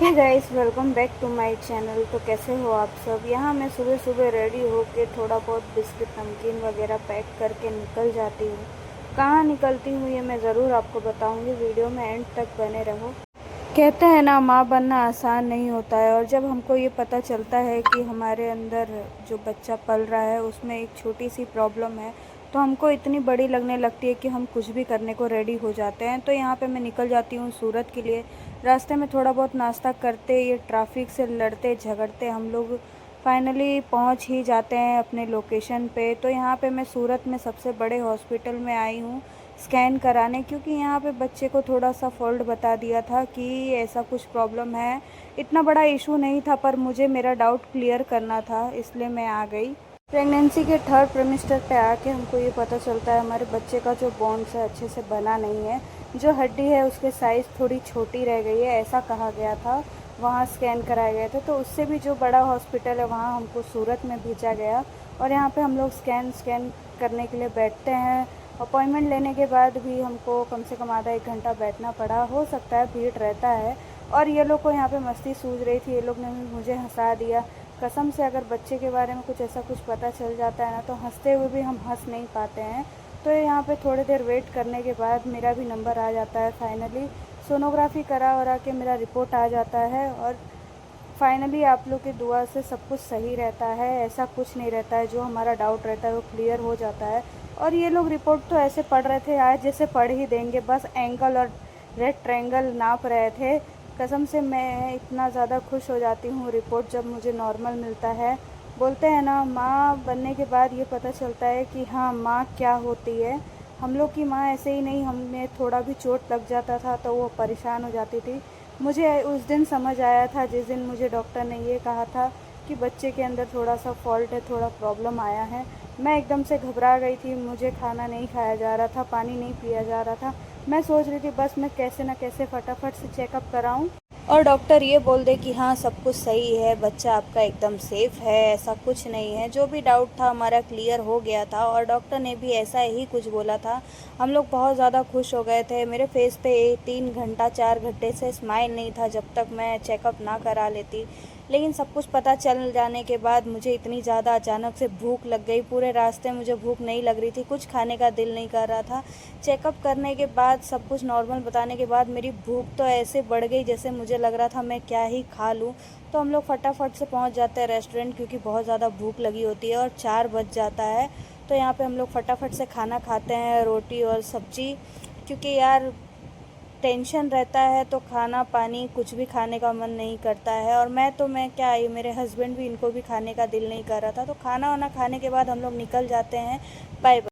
Hey guys, welcome back to my channel. तो कैसे हो आप सब। यहाँ मैं सुबह सुबह रेडी होके थोड़ा बहुत बिस्किट नमकीन वगैरह पैक करके निकल जाती हूँ। कहाँ निकलती हूँ ये मैं ज़रूर आपको बताऊँगी, वीडियो में एंड तक बने रहो। कहते हैं ना, माँ बनना आसान नहीं होता है। और जब हमको ये पता चलता है कि हमारे अंदर जो बच्चा पल रहा है उसमें एक छोटी सी प्रॉब्लम है, तो हमको इतनी बड़ी लगने लगती है कि हम कुछ भी करने को रेडी हो जाते हैं। तो यहाँ पे मैं निकल जाती हूँ सूरत के लिए। रास्ते में थोड़ा बहुत नाश्ता करते, ये ट्रैफिक से लड़ते झगड़ते हम लोग फाइनली पहुँच ही जाते हैं अपने लोकेशन पे। तो यहाँ पे मैं सूरत में सबसे बड़े हॉस्पिटल में आई हूँ स्कैन कराने, क्योंकि यहाँ पे बच्चे को थोड़ा सा फॉल्ट बता दिया था कि ऐसा कुछ प्रॉब्लम है। इतना बड़ा इशू नहीं था, पर मुझे मेरा डाउट क्लियर करना था, इसलिए मैं आ गई। प्रेगनेंसी के थर्ड ट्रिमेस्टर पे आके हमको ये पता चलता है हमारे बच्चे का जो बोन्स है अच्छे से बना नहीं है, जो हड्डी है उसके साइज़ थोड़ी छोटी रह गई है, ऐसा कहा गया था। वहाँ स्कैन कराए गए थे, तो उससे भी जो बड़ा हॉस्पिटल है वहाँ हमको सूरत में भेजा गया। और यहाँ पे हम लोग स्कैन करने के लिए बैठते हैं। अपॉइंटमेंट लेने के बाद भी हमको कम से कम आधा एक घंटा बैठना पड़ा। हो सकता है भीड़ रहता है। और ये लोग को यहाँ पे मस्ती सूझ रही थी, ये लोग ने भी मुझे हंसा दिया। कसम से अगर बच्चे के बारे में कुछ ऐसा कुछ पता चल जाता है ना, तो हंसते हुए भी हम हंस नहीं पाते हैं। तो यहाँ पे थोड़ी देर वेट करने के बाद मेरा भी नंबर आ जाता है। फाइनली सोनोग्राफी करा के मेरा रिपोर्ट आ जाता है। और फाइनली आप लोग की दुआ से सब कुछ सही रहता है, ऐसा कुछ नहीं रहता है। जो हमारा डाउट रहता है वो क्लियर हो जाता है। और ये लोग रिपोर्ट तो ऐसे पढ़ रहे थे आज जैसे पढ़ ही देंगे, बस एंगल और रेड ट्रायंगल नाप रहे थे। कसम से मैं इतना ज़्यादा खुश हो जाती हूँ रिपोर्ट जब मुझे नॉर्मल मिलता है। बोलते हैं ना, माँ बनने के बाद ये पता चलता है कि हाँ, माँ क्या होती है। हम लोग की माँ ऐसे ही नहीं, हमें थोड़ा भी चोट लग जाता था तो वो परेशान हो जाती थी। मुझे उस दिन समझ आया था जिस दिन मुझे डॉक्टर ने ये कहा था कि बच्चे के अंदर थोड़ा सा फॉल्ट है, थोड़ा प्रॉब्लम आया है। मैं एकदम से घबरा गई थी, मुझे खाना नहीं खाया जा रहा था, पानी नहीं पिया जा रहा था। मैं सोच रही थी बस मैं कैसे ना कैसे फटाफट से चेकअप कराऊं और डॉक्टर ये बोल दे कि हाँ, सब कुछ सही है, बच्चा आपका एकदम सेफ़ है, ऐसा कुछ नहीं है। जो भी डाउट था हमारा क्लियर हो गया था और डॉक्टर ने भी ऐसा ही कुछ बोला था। हम लोग बहुत ज़्यादा खुश हो गए थे। मेरे फेस पे 3 घंटा 4 घंटे से स्माइल नहीं था जब तक मैं चेकअप ना करा लेती। लेकिन सब कुछ पता चल जाने के बाद मुझे इतनी ज़्यादा अचानक से भूख लग गई। पूरे रास्ते मुझे भूख नहीं लग रही थी, कुछ खाने का दिल नहीं कर रहा था। चेकअप करने के बाद सब कुछ नॉर्मल बताने के बाद मेरी भूख तो ऐसे बढ़ गई जैसे मुझे लग रहा था मैं क्या ही खा लूँ। तो हम लोग फटाफट से पहुँच जाते हैं रेस्टोरेंट, क्योंकि बहुत ज़्यादा भूख लगी होती है और 4 बज जाता है। तो यहाँ पे हम लोग फटाफट से खाना खाते हैं, रोटी और सब्ज़ी, क्योंकि यार टेंशन रहता है तो खाना पानी कुछ भी खाने का मन नहीं करता है। और मैं क्या, ये मेरे हस्बैंड भी, इनको भी खाने का दिल नहीं कर रहा था। तो खाना वाना खाने के बाद हम लोग निकल जाते हैं। Bye bye.